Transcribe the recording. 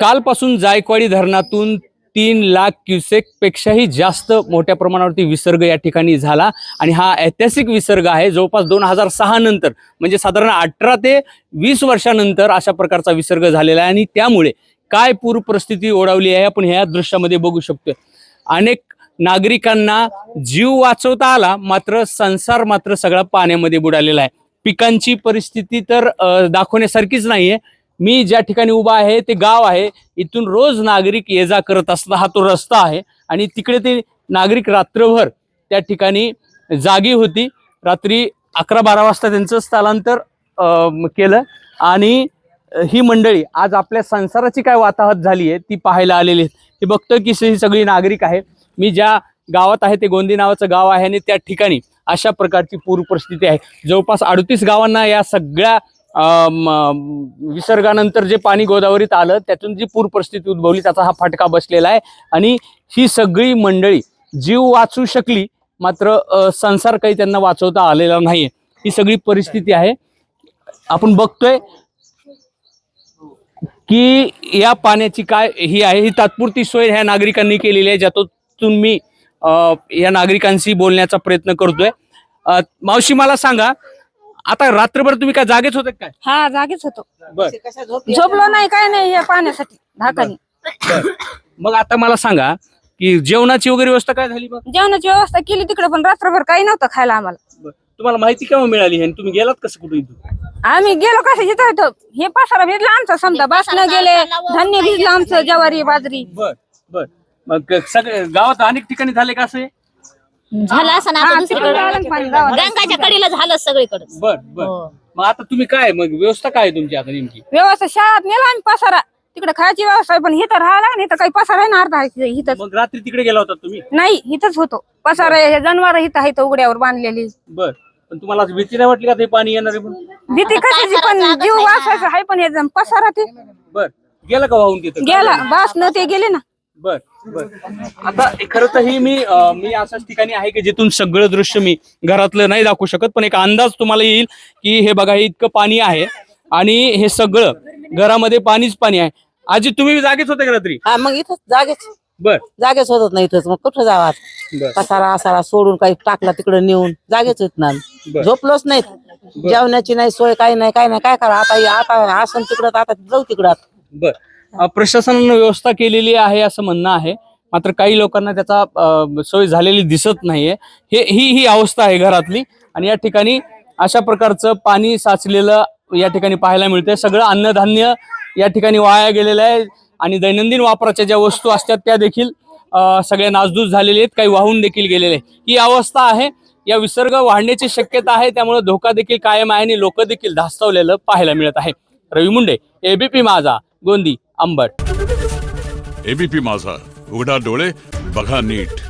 कालपासून जायकवाडी धरणातून 3 लाख क्युसेक पेक्षाही जास्त मोठ्या प्रमाणावरती विसर्ग या ठिकाणी झाला आणि हा ऐतिहासिक विसर्ग आहे। जवळपास 2006 नंतर म्हणजे साधारण 18 ते 20 वर्षानंतर अशा प्रकारचा विसर्ग झालेला आहे आणि त्यामुळे काय पूर परिस्थिती ओढावली आहे आपण ह्या दृश्यामध्ये बघू शकतोय। अनेक नागरिकांना जीव वाचवता आला, मात्र संसार मात्र सगळा पाण्यामध्ये बुडालेला आहे। पिकांची परिस्थिती तर दाखवण्यासारखीच नाहीये। मी ज्या ठिकाणी उभा आहे ते गाव आहे, इथून रोज नागरिक ये जा करत असतात। हा तो रस्ता आहे आणि तिकडे ते नागरिक रात्रभर त्या ठिकाणी जागी होती। रात्री 11-12 वाजता त्यांचं स्थलांतर केलं आणि ही मंडळी आज आपल्या संसाराची काय वाताहत झाली आहे ती पाहायला आलेली आहेत। हे बघतोय की ही सगळी नागरिक आहे। मी ज्या गावात आहे ते गोंदी नावाचं गाव आहे आणि त्या ठिकाणी अशा प्रकारची पूर परिस्थिती आहे। जवळपास 38 गावांना या सगळ्या विसर्गानंतर जे पाणी गोदावरीत आलं त्यातून जी पूर परिस्थिती उद्भवली त्याचा हा फटका बसलेला आहे आणि ही सगळी मंडळी जीव वाचू शकली, मात्र संसार काही त्यांना वाचवता आलेला नाहीये। ही सगळी परिस्थिती आहे। आपण बघतोय की या पाण्याची काय ही आहे, ही तात्पुरती सोय ह्या नागरिकांनी केलेली आहे, ज्यातून मी या नागरिकांशी बोलण्याचा प्रयत्न करतोय। मावशी मला सांगा, आता रात्रभर तुम्ही काय जागेच होते काय? हा जागेच होतो, बर झोपलो नाही काय नाही या पाण्यासाठी धाकानी। मग आता मला सांगा की जेवणाची वगैरे व्यवस्था काय झाली? मग जेवणाची व्यवस्था केली तिकडे, पण रात्रभर काही नव्हतं खायला आम्हाला। तुम्हाला माहिती केव्हा मिळाली आणि तुम्ही गेलात कसं कुठे इथून? आम्ही गेलो कसं इथं हे पसारा भिजला आमचा, समजा बसणं गेले, धान्य भिजलं आमचं, ज्वारी बाजरी। बर बर मग सगळे गावात अनेक ठिकाणी झाले का असे? झालं असं ना, आता दुसरीकडे गंगाच्या कडीला झालं सगळीकडे। बर बर मग आता तुम्ही काय, मग व्यवस्था काय आहे तुमची आता नेमकी? व्यवस्था शाळेत नेला आम्ही पसारा, तिकडे खायची व्यवस्था आहे, पण इथं राहायला नाही तर काही पसारा आहे ना अर्धा इथं। मग रात्री तिकडे गेला होता तुम्ही? नाही, इथंच होतो पसारा, हे जनावर इथं आहेत उघड्यावर बांधलेली। बर पण तुम्हाला आज भीती नाही वाटली का ते पाणी येणार आहे म्हणून? भीती कशाची, पण जीव वाचायचा आहे, पण हे पसारा ते बर गेला का वाहून तिथं? गेला बास न ते गेले ना। बर बर आता खरं तर ही मी अशाच ठिकाणी आहे की जिथून सगळं दृश्य मी घरातलं नाही दाखवू शकत, पण एक अंदाज तुम्हाला येईल की हे बघा, हे इतकं पाणी आहे आणि हे सगळं घरामध्ये पाणीच पाणी आहे। आजी तुम्ही जागेच होते का रात्री? हा मग इथं बर जागेच होत नाही इथंच, मग कुठं जावा पसारा असारा सोडून काही टाकला तिकडे नेऊन जागेच होत नाही, झोपलोच नाहीत। जेवणाची नाही सोय, काही नाही काय नाही, काय करा आता असं तिकडं, आता जाऊ तिकडं। बर प्रशासनानं व्यवस्था केलेली आहे असं म्हणणं आहे, मात्र काही लोकांना त्याचा सोय झालेली दिसत नाहीये। ही अवस्था आहे घरातली आणि या ठिकाणी अशा प्रकारचं पाणी साचलेलं या ठिकाणी पाहायला मिळतंय। सगळं अन्नधान्य या ठिकाणी वाया गेलेलं आहे आणि दैनंदिन वापराच्या ज्या वस्तू असतात त्या देखील सगळ्या नासधूस झालेल्या आहेत, काही वाहून देखील गेलेले आहेत। ही अवस्था आहे। या विसर्ग वाढण्याची शक्यता आहे, त्यामुळे धोका देखील कायम आहे आणि लोक देखील धास्तावलेलं पाहायला मिळत आहे। रवी मुंडे, एबीपी माझा, गोंदी, अंबड। एबीपी माझा, उघडा डोळे बघा नीट।